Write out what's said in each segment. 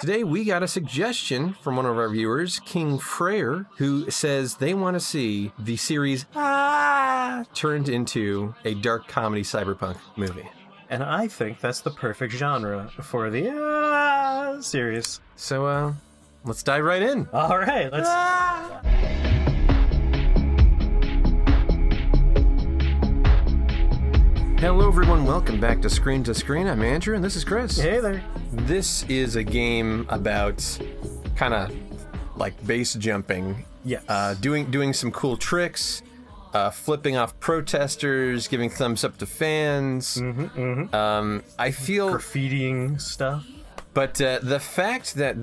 Today we got a suggestion from one of our viewers, King Freyr, who says they want to see the series turned into a dark comedy cyberpunk movie. And I think that's the perfect genre for the series. So, let's dive right in. All right, let's... Hello everyone, welcome back to Screen to Screen. I'm Andrew and this is Chris. Hey there. This is a game about kind of like base jumping. Yes. Doing some cool tricks, flipping off protesters, giving thumbs up to fans. I feel... Graffitiing stuff. But the fact that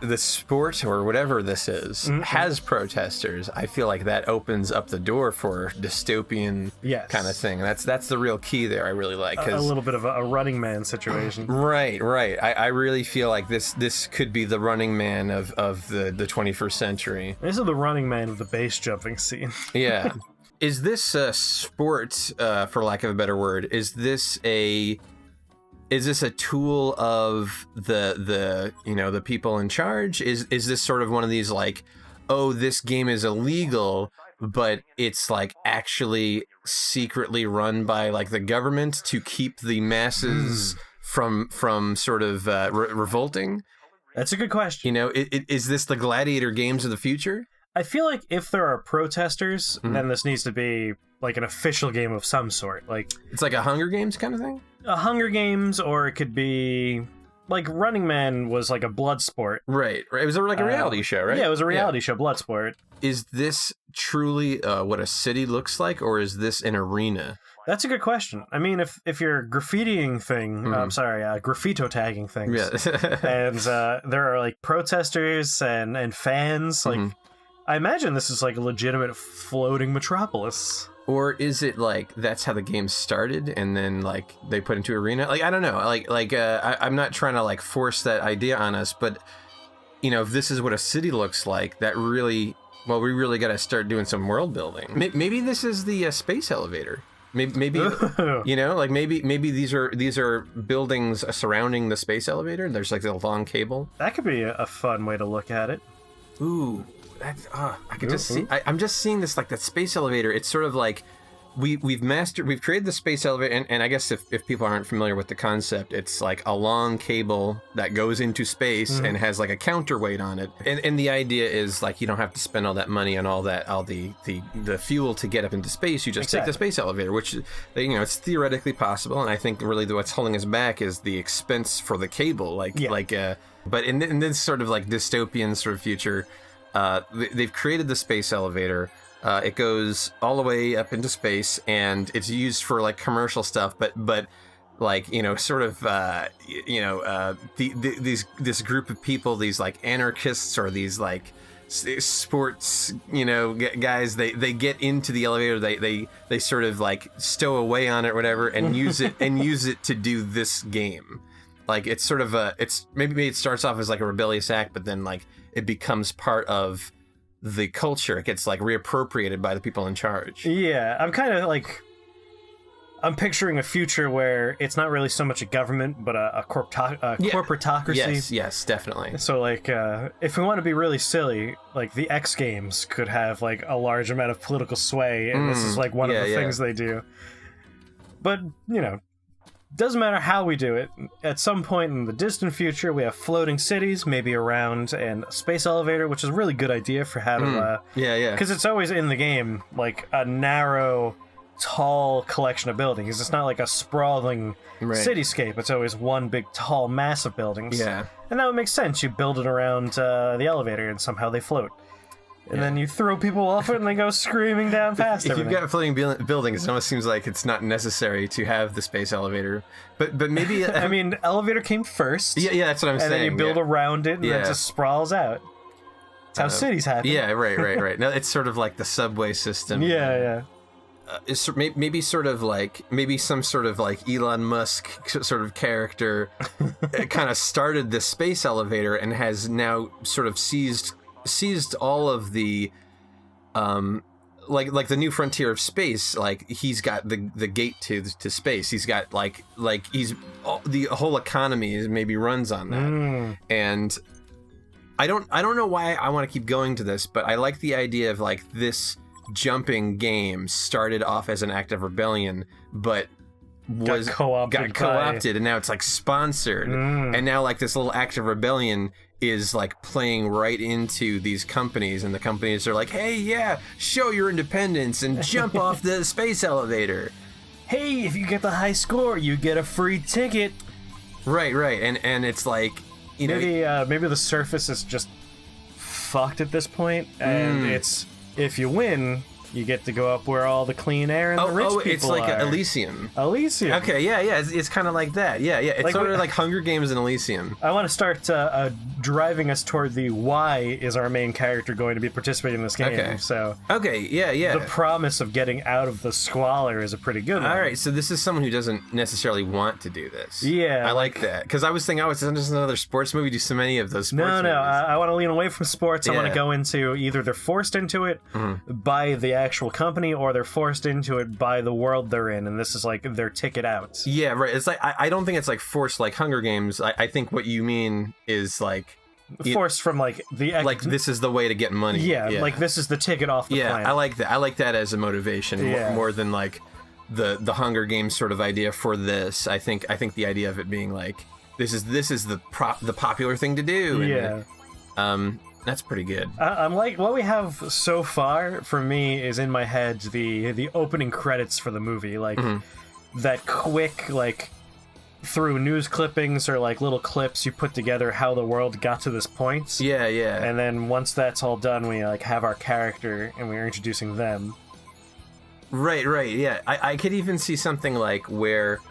this sport or whatever this is has protesters, I feel like that opens up the door for dystopian kind of thing. That's the real key there. I really like a little bit of a Running Man situation. Right. I really feel like this could be the Running Man of the 21st century. This is the Running Man of the base jumping scene. Yeah. Is this a sport, for lack of a better word? Is this a tool of the people in charge? Is this sort of one of these like, oh, this game is illegal, but it's like actually secretly run by like the government to keep the masses from sort of revolting? That's a good question. Is this the gladiator games of the future? I feel like if there are protesters, then this needs to be like an official game of some sort. Like it's like a Hunger Games kind of thing? A Hunger Games, or it could be like Running Man was like a blood sport. Right. It was like a reality show, right? Yeah, it was a reality show, blood sport. Is this truly what a city looks like, or is this an arena? That's a good question. I mean, if you're graffitiing graffito tagging things, and there are like protesters and fans, like I imagine this is like a legitimate floating metropolis. Or is it like that's how the game started and then like they put into arena? Like I don't know. I'm not trying to like force that idea on us, but if this is what a city looks like, that really we really got to start doing some world building. Maybe this is the space elevator. Maybe maybe these are buildings surrounding the space elevator. There's like a long cable. That could be a fun way to look at it. Ooh. I could just see. I'm just seeing this like that space elevator. It's sort of like we've created the space elevator, and I guess if people aren't familiar with the concept, it's like a long cable that goes into space and has like a counterweight on it. And the idea is like you don't have to spend all that money on all the fuel to get up into space. You just take the space elevator, which it's theoretically possible. And I think really what's holding us back is the expense for the cable. But in this sort of like dystopian sort of future. They've created the space elevator. It goes all the way up into space, and it's used for like commercial stuff. But like this group of people, these like anarchists or these like sports guys, they get into the elevator. They sort of like stow away on it or whatever, and use it to do this game. Like it's sort of maybe it starts off as like a rebellious act, but then like it becomes part of the culture. It gets like reappropriated by the people in charge. Yeah, I'm picturing a future where it's not really so much a government, but a corporatocracy. Yes, definitely. So like, if we want to be really silly, like the X Games could have like a large amount of political sway, and this is like one of the things they do. But doesn't matter how we do it. At some point in the distant future, we have floating cities, maybe around, and a space elevator, which is a really good idea for how to... Because it's always in the game, like, a narrow, tall collection of buildings. It's not like a sprawling cityscape. It's always one big, tall mass of buildings. Yeah. And that would make sense. You build it around the elevator, and somehow they float. And then you throw people off it and they go screaming down past everything. If you've got floating buildings, it almost seems like it's not necessary to have the space elevator. But maybe... I mean, elevator came first. Yeah, that's what I'm saying. And then you build around it and it just sprawls out. That's how cities happen. Yeah, right. No, it's sort of like the subway system. Yeah. It's maybe sort of like... Maybe some sort of like Elon Musk sort of character kind of started the space elevator and has now sort of seized all of the like the new frontier of space, like he's got the gate to space. He's got like the whole economy maybe runs on that. And I don't know why I want to keep going to this, but I like the idea of like this jumping game started off as an act of rebellion, but got co-opted and now it's like sponsored. And now like this little act of rebellion is like playing right into these companies, and the companies are like, hey, yeah, show your independence and jump off the space elevator. Hey, if you get the high score, you get a free ticket. Right. And it's like, you know, maybe the surface is just fucked at this point, and it's if you win, you get to go up where all the clean air and the rich people it's like are. Elysium. Okay, yeah. It's kind of like that. Yeah. It's like, sort of like Hunger Games and Elysium. I want to start driving us toward the why is our main character going to be participating in this game. Okay. So. Okay. Yeah. The promise of getting out of the squalor is a pretty good one. All right. So this is someone who doesn't necessarily want to do this. Yeah. I like that, because I was thinking, it's just another sports movie. Do so many of those sports movies. No. I want to lean away from sports. I want to go into either they're forced into it by the actual company, or they're forced into it by the world they're in, and this is like their ticket out. Yeah, right. It's like I don't think it's like forced like Hunger Games. I think what you mean is like forced from like like this is the way to get money. Yeah, like this is the ticket off the planet. I like that. I like that as a motivation more than like the Hunger Games sort of idea for this. I think the idea of it being like this is the popular thing to do. And, that's pretty good. I'm like, what we have so far for me is in my head the opening credits for the movie, like that quick, like through news clippings or like little clips you put together how the world got to this point. Yeah. And then once that's all done, we like have our character and we're introducing them. Right. Yeah. I could even see something like where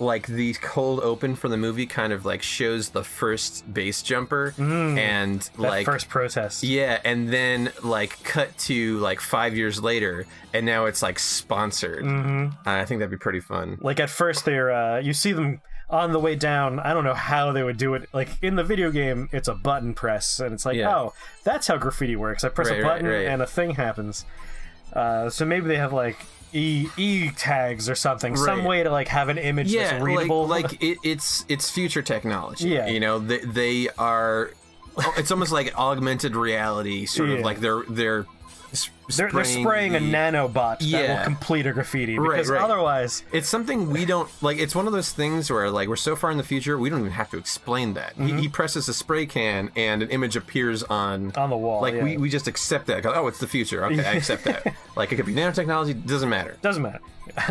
like the cold open for the movie kind of like shows the first base jumper and that like first protest. Yeah, and then like cut to like 5 years later, and now it's like sponsored. I think that'd be pretty fun. Like at first they're you see them on the way down. I don't know how they would do it. Like in the video game, it's a button press, and it's like, oh, that's how graffiti works. I press a button and a thing happens. So maybe they have like E tags or something, some way to like have an image that's readable. Like it's future technology. Yeah, you know, they are. It's almost like augmented reality, sort of like they're spraying a nanobot that will complete a graffiti, because otherwise it's something we don't like. It's one of those things where like we're so far in the future we don't even have to explain that. He presses a spray can and an image appears on the wall. Like we just accept that. Oh, it's the future. Okay, I accept that. Like it could be nanotechnology. Doesn't matter.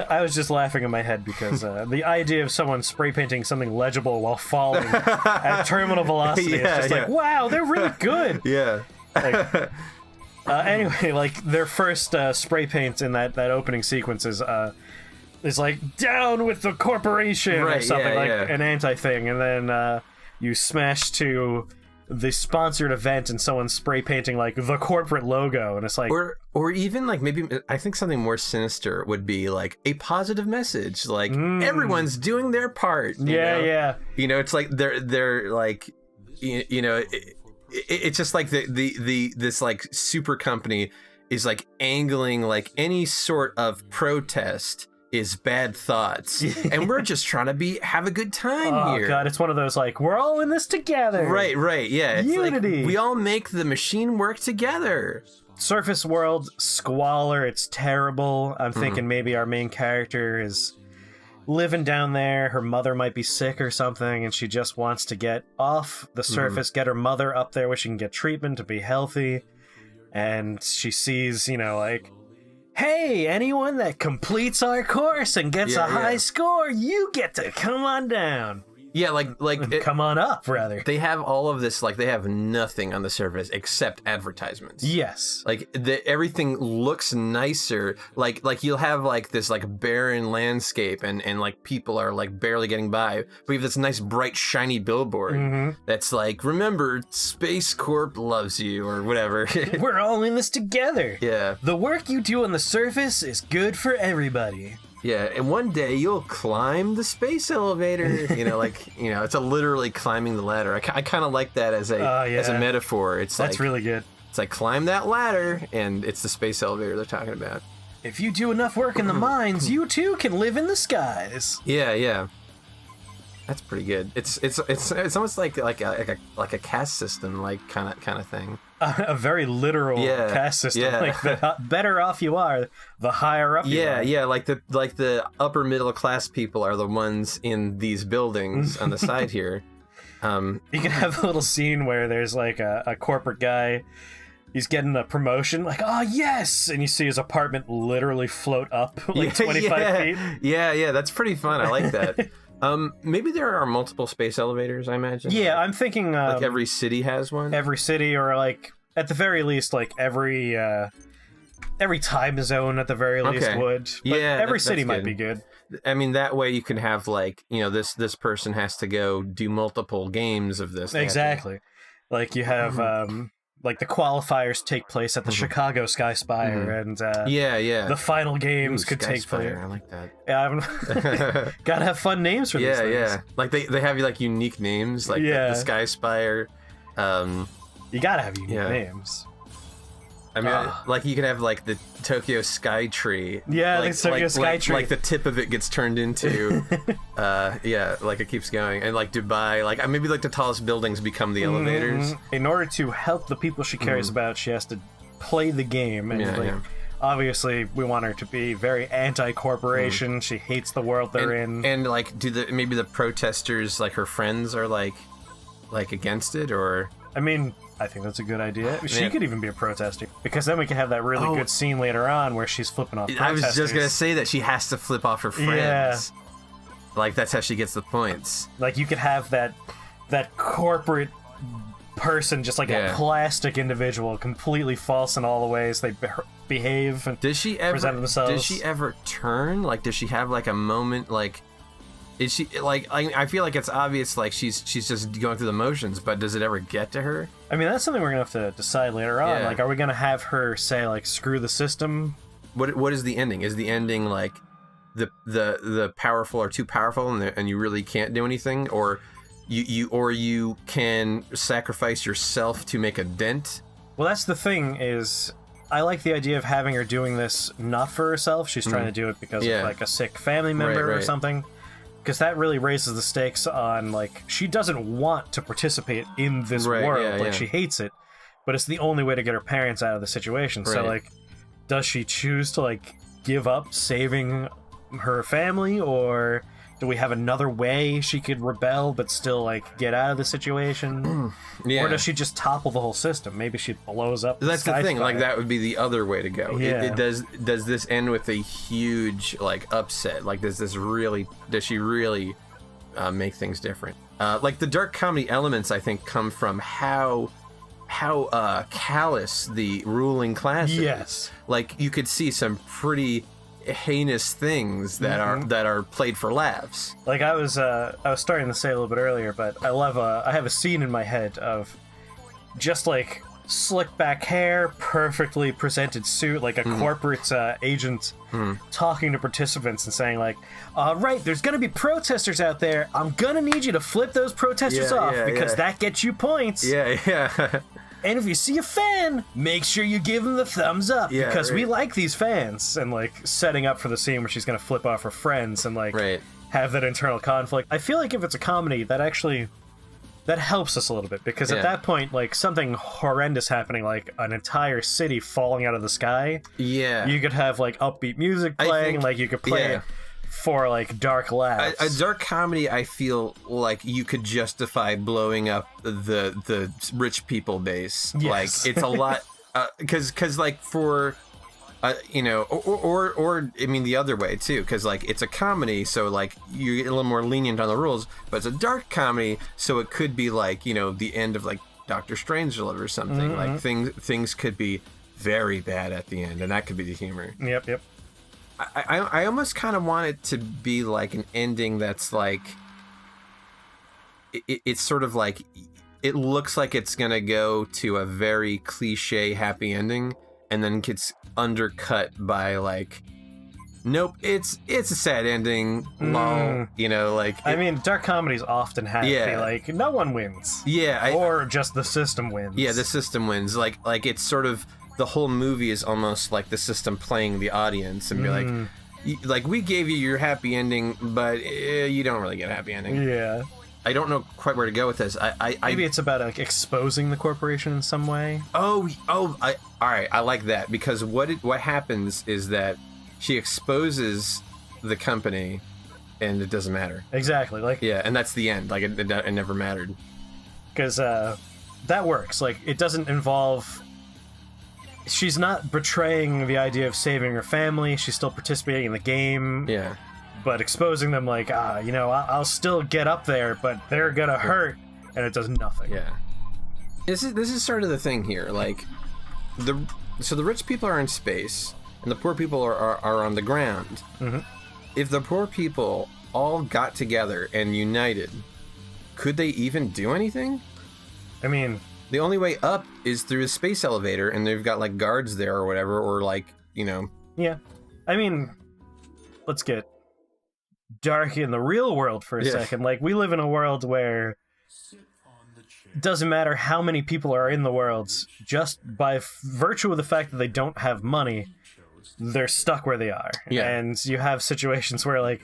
I was just laughing in my head because the idea of someone spray painting something legible while falling at terminal velocity is just like, wow, they're really good. Yeah. Like, anyway, like their first spray paint in that opening sequence is like down with the corporation or something, an anti-thing, and then you smash to the sponsored event and someone's spray painting like the corporate logo, and it's like, or even like maybe I think something more sinister would be like a positive message, like everyone's doing their part. You know? You know, it's like they're like, you know. It's just like this like super company is like angling like any sort of protest is bad thoughts, and we're just trying to have a good time here. Oh god, it's one of those like we're all in this together. Right, yeah. It's unity. Like, we all make the machine work together. Surface world squalor. It's terrible. I'm thinking maybe our main character is living down there. Her mother might be sick or something, and she just wants to get off the surface, get her mother up there where she can get treatment to be healthy. And she sees, you know, like, hey, anyone that completes our course and gets a high score, you get to come on down. Yeah, like come on up, rather. They have all of this, like they have nothing on the surface except advertisements. Yes, like everything looks nicer. Like you'll have like this like barren landscape, and like people are like barely getting by. But you have this nice bright shiny billboard that's like, remember, Space Corp loves you or whatever. We're all in this together. Yeah, the work you do on the surface is good for everybody. Yeah, and one day you'll climb the space elevator. You know, like, you know, it's literally climbing the ladder. I kind of like that as a metaphor. It's that's really good. It's like, climb that ladder, and it's the space elevator they're talking about. If you do enough work in the mines, you too can live in the skies. Yeah. That's pretty good. It's almost like a caste system, like kind of thing. A very literal caste system. Yeah. Like the better off you are, the higher up you are. Yeah. Like the upper middle class people are the ones in these buildings on the side here. You can have a little scene where there's like a corporate guy. He's getting a promotion, like, oh, yes! And you see his apartment literally float up, like 25 feet. Yeah, that's pretty fun. I like that. Maybe there are multiple space elevators, I imagine. Yeah, I'm thinking... like every city has one? Every city, or like, at the very least, like every time zone at the very least would. But every city might be good. I mean, that way you can have, like, you know, this person has to go do multiple games of this. Exactly. Like, you have... like the qualifiers take place at the Chicago Sky Spire, and the final games could take place. I like that. Yeah, gotta have fun names for these things. Yeah. Like they have like unique names, like the Sky Spire. You gotta have unique names. I mean, like you can have like the Tokyo Sky Tree. Yeah, like, the Tokyo Sky Tree. Like the tip of it gets turned into, like it keeps going. And like Dubai, like maybe like the tallest buildings become the elevators. In order to help the people she cares about, she has to play the game. And obviously, we want her to be very anti-corporation. She hates the world they're in. And like, maybe the protesters, like her friends, are like against it, or? I mean, I think that's a good idea. She could even be a protester, because then we can have that really good scene later on where she's flipping off protesters. I was just gonna say that she has to flip off her friends. Yeah. Like that's how she gets the points. Like you could have that corporate person, just like a plastic individual, completely false in all the ways they behave and present themselves. Does she ever turn? Like, does she have like a moment? Like, is she like? I feel like it's obvious. Like she's just going through the motions. But does it ever get to her? I mean, that's something we're gonna have to decide later on. Like, are we gonna have her say like, "Screw the system"? What is the ending? Is the ending like the powerful are too powerful and you really can't do anything, or you can sacrifice yourself to make a dent? Well, that's the thing. Is I like the idea of having her doing this not for herself. She's trying to do it because of like a sick family member or something. Because that really raises the stakes on, like, she doesn't want to participate in this world. Like, she hates it, but it's the only way to get her parents out of the situation. So, like, does she choose to, like, give up saving her family, or do we have another way she could rebel but still, like, get out of the situation? Or does she just topple the whole system? Maybe she blows up That's the thing, Spire. Like, that would be the other way to go. Does this end with a huge, like, upset? Like, does she really make things different? Like, the dark comedy elements, I think, come from how callous the ruling class is. Like, you could see some pretty heinous things that are played for laughs. Like I was starting to say a little bit earlier, but I have a scene in my head of just like slick back hair, perfectly presented suit, like a corporate agent talking to participants and saying like, all right, there's gonna be protesters out there. I'm gonna need you to flip those protesters off because that gets you points. And if you see a fan, make sure you give them the thumbs up because we like these fans. And like setting up for the scene where she's gonna flip off her friends and like have that internal conflict. I feel like if it's a comedy, that helps us a little bit, because at that point, like something horrendous happening, like an entire city falling out of the sky. You could have like upbeat music playing, like you could play it for like dark laughs. A dark comedy, I feel like you could justify blowing up the rich people base. Like it's a lot, because like for you know, or I mean the other way too, because like it's a comedy, so like you get a little more lenient on the rules, but it's a dark comedy, so it could be like, you know, the end of like Doctor Strangelove or something. Like things could be very bad at the end, and that could be the humor. Yep. I almost kind of want it to be like an ending that's like it's sort of like it looks like it's gonna go to a very cliche happy ending, and then gets undercut by like Nope, it's a sad ending. Lol, you know, like I mean, dark comedies often have like no one wins. Yeah, or just the system wins. Yeah, the system wins. Like it's sort of the whole movie is almost like the system playing the audience and be like, we gave you your happy ending, but you don't really get a happy ending. Yeah. I don't know quite where to go with this. Maybe it's about like exposing the corporation in some way. All right, I like that, because what happens is that she exposes the company, and it doesn't matter. Exactly, like and that's the end. Like it never mattered. Because that works. Like it doesn't involve. She's not betraying the idea of saving her family. She's still participating in the game. Yeah. But exposing them like, you know, I'll still get up there, but they're gonna hurt, and it does nothing. Yeah. This is sort of the thing here. Like, the rich people are in space, and the poor people are on the ground. Mm-hmm. If the poor people all got together and united, could they even do anything? I mean, the only way up is through a space elevator, and they've got like guards there or whatever, or like, you know. Yeah. I mean, let's get dark in the real world for a second. Like, we live in a world where it doesn't matter how many people are in the world, just by virtue of the fact that they don't have money, they're stuck where they are. Yeah. And you have situations where, like,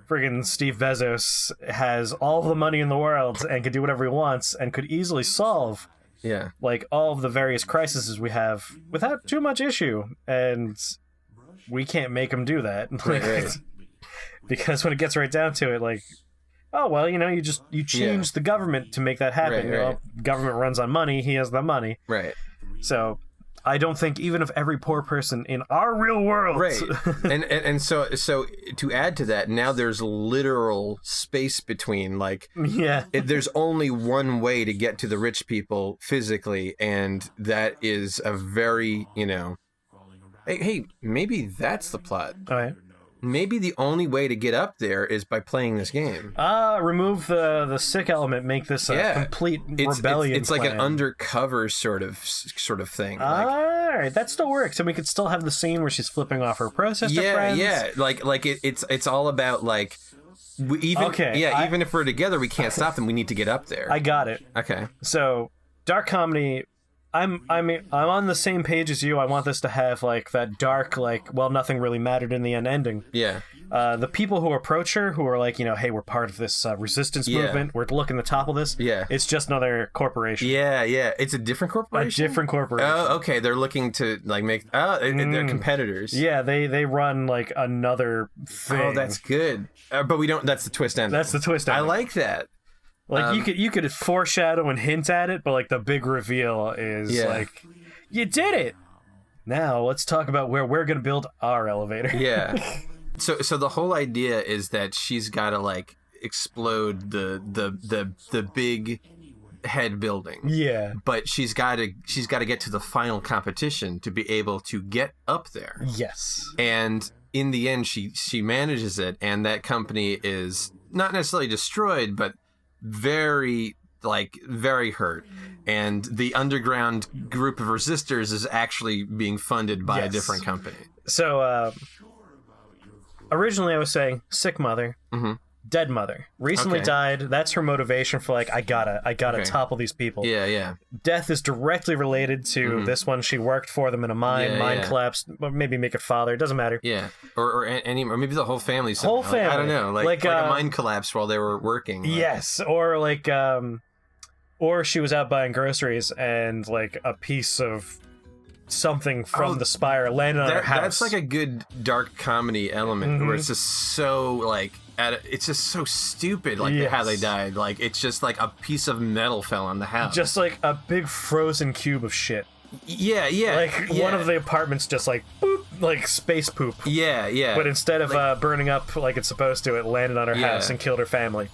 friggin' Steve Bezos has all the money in the world and can do whatever he wants and could easily solve like all of the various crises we have without too much issue, and we can't make him do that. Right. Because when it gets right down to it, like, oh well, you know, you change the government to make that happen. Right. Well, government runs on money, he has the money. Right. So I don't think even if every poor person in our real world, right, and so to add to that, now there's literal space between, like, there's only one way to get to the rich people physically, and that is a very, you know, hey, maybe that's the plot. All right. Maybe the only way to get up there is by playing this game. Remove the sick element, make this a complete rebellion. It's like an undercover sort of thing. All right, that still works, and we could still have the scene where she's flipping off her protester friends. Yeah, like it's all about, like, even if we're together, we can't stop them. We need to get up there. I got it. Okay. So, dark comedy. I'm on the same page as you. I want this to have, like, that dark, like, well, nothing really mattered in the end ending. Yeah. The people who approach her, who are like, you know, hey, we're part of this resistance movement. We're looking to topple this. Yeah. It's just another corporation. Yeah. It's a different corporation? A different corporation. Oh, okay. They're looking to, like, make... they're competitors. Yeah, they run, like, another thing. Oh, that's good. But we don't... That's the twist ending. That's the twist ending. I like that. Like, you could foreshadow and hint at it, but, like, the big reveal is, like, you did it! Now, let's talk about where we're going to build our elevator. Yeah. So the whole idea is that she's got to, like, explode the big head building. Yeah. But she's got to get to the final competition to be able to get up there. Yes. And in the end, she manages it, and that company is not necessarily destroyed, but very hurt, and the underground group of resistors is actually being funded by a different company. So originally I was saying sick mother, dead mother, recently died. That's her motivation for, like, I gotta topple these people. Yeah. Death is directly related to this one. She worked for them in a mine collapsed, maybe make it father, it doesn't matter. Yeah. Or maybe the whole family. Whole family. I don't know. Like a mine collapsed while they were working. Yes. Or like or she was out buying groceries and, like, a piece of something from the spire landed on her house. That's like a good dark comedy element where it's just so, like, it's just so stupid, like, how they died. Like, it's just like a piece of metal fell on the house. Just like a big frozen cube of shit. Yeah. Like, one of the apartments just, like, boop, like space poop. Yeah. But instead of burning up like it's supposed to, it landed on her house and killed her family.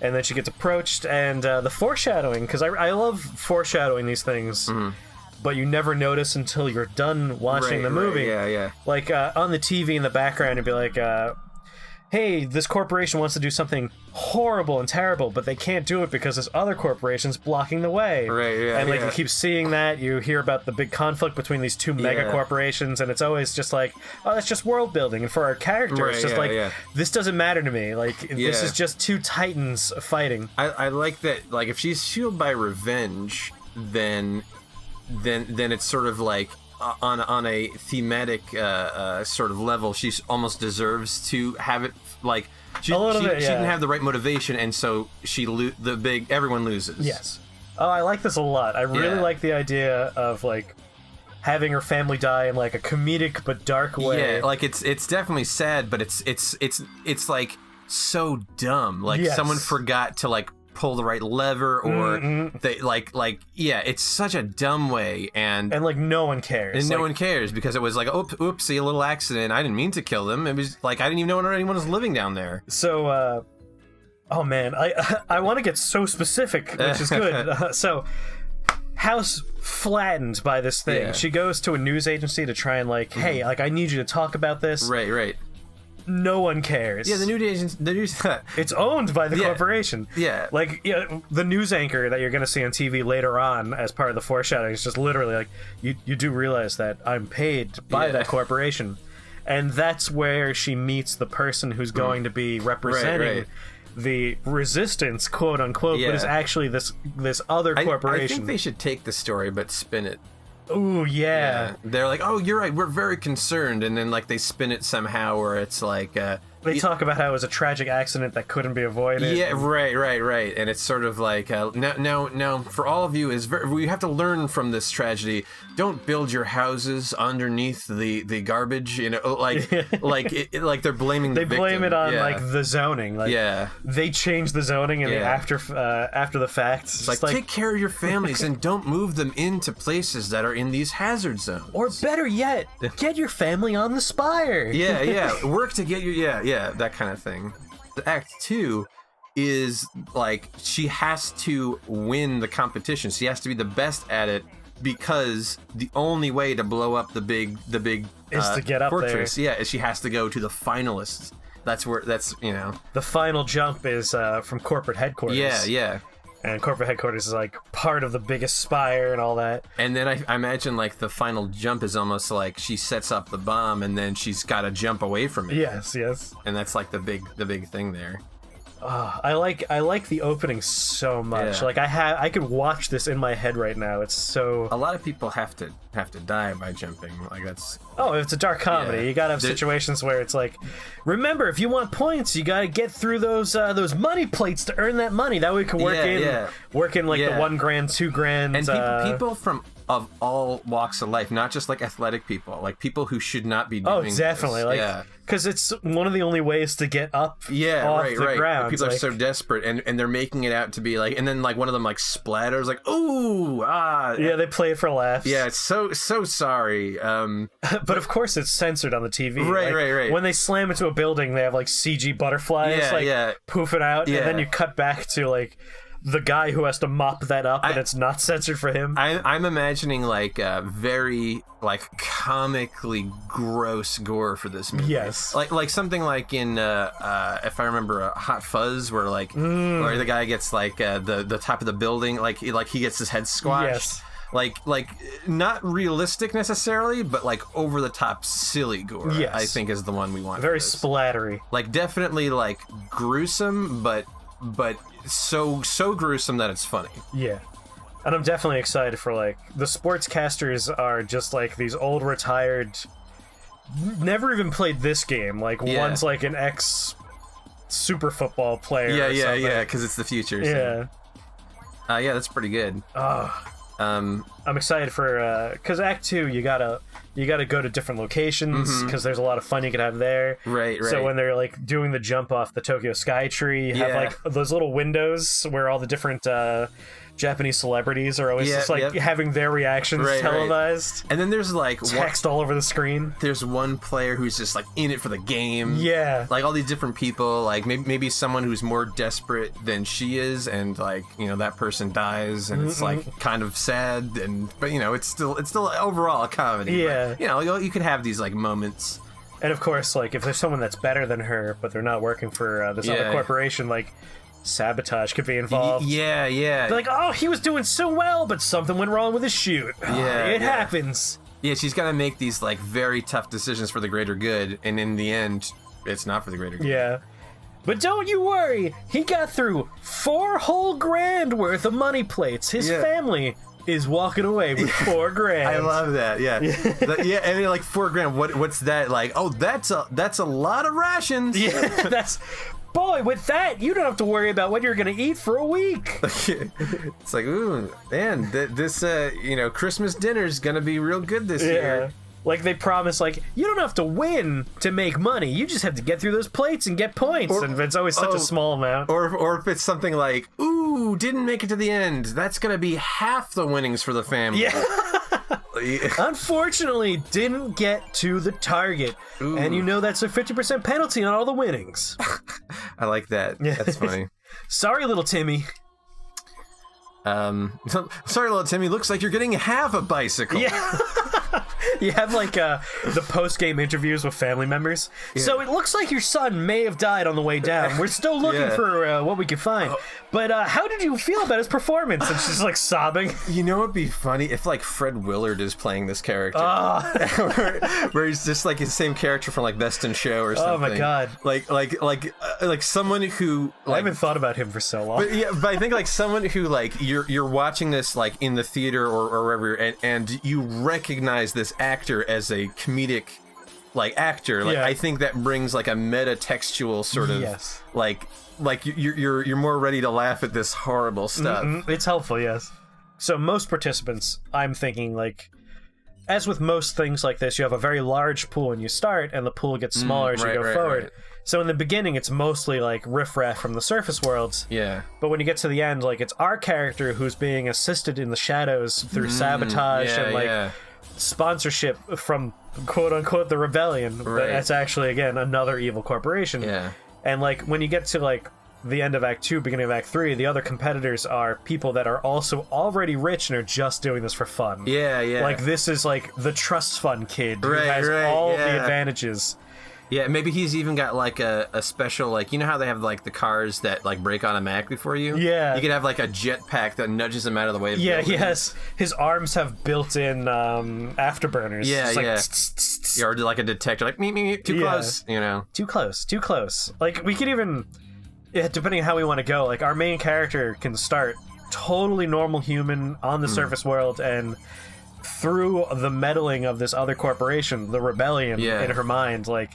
And then she gets approached, and the foreshadowing, because I love foreshadowing these things. But you never notice until you're done watching the movie. Yeah. Like, on the TV in the background, it'd be like, hey, this corporation wants to do something horrible and terrible, but they can't do it because this other corporation's blocking the way. Right, yeah, and like yeah. you keep seeing that, you hear about the big conflict between these two mega corporations, and it's always just like, oh, that's just world building. And for our character, it's just this doesn't matter to me. Like this is just two titans fighting. I like that. Like if she's fueled by revenge, then it's sort of like on a thematic sort of level, she almost deserves to have it like. She didn't have the right motivation, and so everyone loses. Yes. Oh, I like this a lot. I really like the idea of like having her family die in like a comedic but dark way. Yeah, like it's definitely sad, but it's like so dumb. Like someone forgot to like pull the right lever, or they it's such a dumb way, and like no one cares, and no one cares because it was like oopsie, a little accident. I didn't mean to kill them. It was like I didn't even know anyone was living down there. So oh man, I want to get so specific, which is good. So house flattened by this thing. She goes to a news agency to try and like, hey, like I need you to talk about this. Right. No one cares. Yeah, the news. It's owned by the corporation. Yeah, like the news anchor that you're going to see on TV later on, as part of the foreshadowing, is just literally like, you do realize that I'm paid by that corporation, and that's where she meets the person who's going to be representing the resistance, quote unquote, but is actually this other corporation. I think they should take the story but spin it. Ooh, yeah. They're like, oh, you're right, we're very concerned, and then like they spin it somehow where it's like they talk about how it was a tragic accident that couldn't be avoided. Yeah, right. And it's sort of like now for all of you we have to learn from this tragedy. Don't build your houses underneath the garbage, like they're blaming the victim. Blame it on like the zoning. Like they changed the zoning and after the fact. It's like take care of your families and don't move them into places that are in these hazard zones. Or better yet, get your family on the spire. Yeah. Work to get your that kind of thing. The Act 2 is like she has to win the competition. She has to be the best at it because the only way to blow up the big is to get up fortress. there. Is she has to go to the finalists. That's the final jump is from corporate headquarters. Yeah. And corporate headquarters is like part of the biggest spire and all that. And then I imagine like the final jump is almost like she sets up the bomb and then she's got to jump away from it. Yes. And that's like the big thing there. I like the opening so much. Yeah. Like I could watch this in my head right now. It's so. A lot of people have to die by jumping. Like that's. Oh, it's a dark comedy. Yeah. You gotta have situations where it's like, remember, if you want points, you gotta get through those money plates to earn that money. That way, you can work in like the $1 grand, $2 grand. And people of all walks of life, not just like athletic people, like people who should not be doing. Oh, definitely, this. because it's one of the only ways to get up. Off the ground. People are so desperate, and they're making it out to be like, and then like one of them like splatters, like ooh ah. Yeah, they play it for laughs. Yeah, it's so sorry. But of course, it's censored on the TV. Right. When they slam into a building, they have like CG butterflies, poofing out, and then you cut back to like the guy who has to mop that up, and it's not censored for him. I'm imagining like very like comically gross gore for this movie. Yes, like something like in if I remember Hot Fuzz, where like where the guy gets like the top of the building, like he gets his head squashed. Yes. Like not realistic necessarily, but like over the top silly gore. Yes. I think is the one we want. Very splattery. Like definitely like gruesome, but so gruesome that it's funny. Yeah. And I'm definitely excited for like the sportscasters are just like these old retired, never even played this game. Like one's like an ex super football player. Yeah, because it's the future. So. Yeah, that's pretty good. I'm excited for because Act 2 you gotta go to different locations because there's a lot of fun you can have there. Right. So when they're like doing the jump off the Tokyo Skytree, you have like those little windows where all the different Japanese celebrities are always just like having their reactions televised. And then there's like text all over the screen. There's one player who's just like in it for the game. Yeah. Like all these different people, like maybe someone who's more desperate than she is, and like, that person dies, and it's like kind of sad, but it's still overall a comedy. Yeah. But, you could have these like moments. And of course, like, if there's someone that's better than her, but they're not working for this other corporation, like, sabotage could be involved. Yeah. They're like, oh, he was doing so well, but something went wrong with his shoot. It happens. Yeah, she's got to make these, like, very tough decisions for the greater good, and in the end, it's not for the greater good. Yeah. But don't you worry, he got through 4 whole grand worth of money plates. His family is walking away with 4 grand. I love that. Yeah, I mean, like 4 grand. What's that like? Oh, that's a lot of rations. Yeah, that's. Boy, with that, you don't have to worry about what you're going to eat for a week. It's like, ooh, man, this Christmas dinner's going to be real good this year. Like, they promise, like, you don't have to win to make money. You just have to get through those plates and get points. And it's always such a small amount. Or if it's something like, ooh, didn't make it to the end. That's going to be half the winnings for the family. Yeah. Unfortunately, didn't get to the target. Ooh. And you know that's a 50% penalty on all the winnings. I like that. That's funny. Sorry, little Timmy. Sorry, little Timmy. Looks like you're getting half a bicycle. Yeah. You have, like, the post-game interviews with family members. Yeah. So it looks like your son may have died on the way down. We're still looking for what we can find. But how did you feel about his performance? And she's, like, sobbing. You know what'd be funny? If, like, Fred Willard is playing this character. Where he's just, like, his same character from, like, Best in Show or something. Oh, my God. Like someone who... Like, I haven't thought about him for so long. But I think, like, someone who, like, you're watching this, like, in the theater or wherever, and you recognize this actor as a comedic, like, actor. Like, I think that brings, like, a meta-textual sort of, like you're more ready to laugh at this horrible stuff. It's helpful, yes. So most participants, I'm thinking, like, as with most things like this, you have a very large pool when you start, and the pool gets smaller as you go forward. Right. So in the beginning, it's mostly, like, riffraff from the surface worlds. Yeah. But when you get to the end, like, it's our character who's being assisted in the shadows through sabotage and, like, sponsorship from, quote-unquote, the rebellion. Right. But that's actually, again, another evil corporation. Yeah. And, like, when you get to, like, the end of Act 2, beginning of Act 3, the other competitors are people that are also already rich and are just doing this for fun. Yeah. Like, this is, like, the trust fund kid who has all the advantages. Yeah, maybe he's even got, like, a special, like, you know how they have, like, the cars that, like, brake automatically for you? Yeah. You could have, like, a jetpack that nudges him out of the way. Yeah, yes. His arms have built-in afterburners. Yeah, like, or like a detector, like, meep, too close, you know? Too close. Like, we could even, depending on how we want to go, like, our main character can start totally normal human on the surface world, and through the meddling of this other corporation, the rebellion in her mind, like,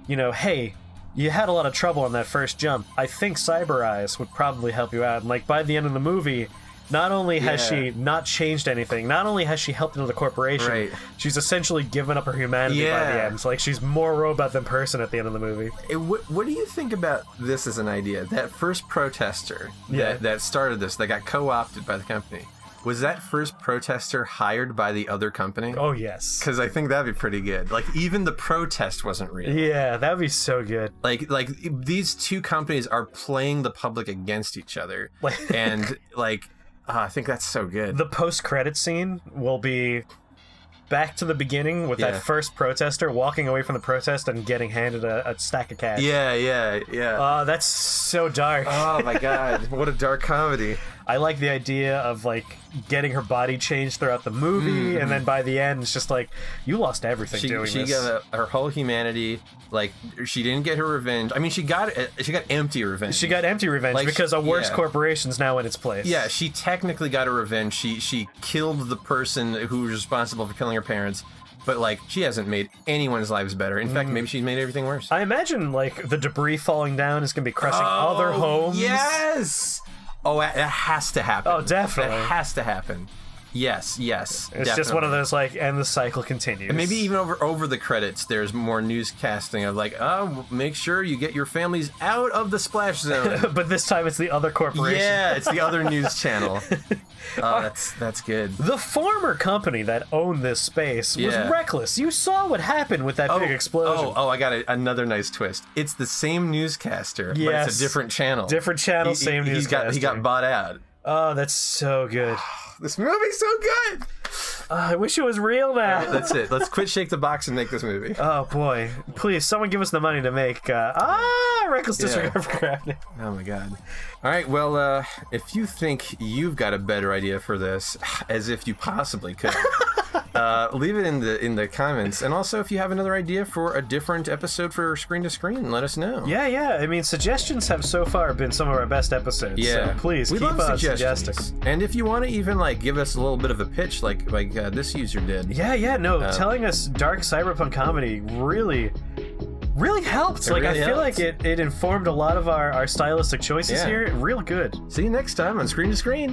you know, hey, you had a lot of trouble on that first jump. I think Cyber Eyes would probably help you out. And, like, by the end of the movie, not only has she not changed anything, not only has she helped another corporation, she's essentially given up her humanity by the end. So, like, she's more robot than person at the end of the movie. What do you think about this as an idea? That first protester that started this, that got co-opted by the company, was that first protester hired by the other company? Oh, yes. Because I think that'd be pretty good. Like, even the protest wasn't real. Yeah, that'd be so good. Like these two companies are playing the public against each other. And, like, I think that's so good. The post-credit scene will be back to the beginning with that first protester walking away from the protest and getting handed a stack of cash. Yeah. That's so dark. Oh, my God. What a dark comedy. I like the idea of, like, getting her body changed throughout the movie, and then by the end, it's just like, you lost everything doing this. She got her whole humanity. Like, she didn't get her revenge. I mean, she got empty revenge. She got empty revenge, like, because a worse corporation's now in its place. Yeah, she technically got her revenge. She killed the person who was responsible for killing her parents. But, like, she hasn't made anyone's lives better. In fact, maybe she's made everything worse. I imagine, like, the debris falling down is going to be crushing other homes. Yes! Oh, that has to happen. Oh, definitely. That has to happen. Yes. It's definitely just one of those, like, and the cycle continues. And maybe even over the credits, there's more newscasting of, like, make sure you get your families out of the splash zone. But this time it's the other corporation. Yeah, it's the other news channel. That's good. The former company that owned this space was reckless. You saw what happened with that big explosion. I got another nice twist. It's the same newscaster, but it's a different channel. Different channel, same newscaster. He got bought out. Oh, that's so good. This movie's so good. I wish it was real now. That's it. Let's quit Shake the Box and make this movie. Oh boy, please, someone give us the money to make Reckless Disregard for Gravity. Oh my god. All right, well, if you think you've got a better idea for this, as if you possibly could, leave it in the comments. And also, if you have another idea for a different episode for Screen to Screen, let us know. Yeah. I mean, suggestions have so far been some of our best episodes. Yeah. So please keep on suggesting. And if you want to even like give us a little bit of a pitch, like this user did. Yeah. No, telling us dark cyberpunk comedy really helped. Like, really I feel like it informed a lot of our stylistic choices here. Real good. See you next time on Screen to Screen.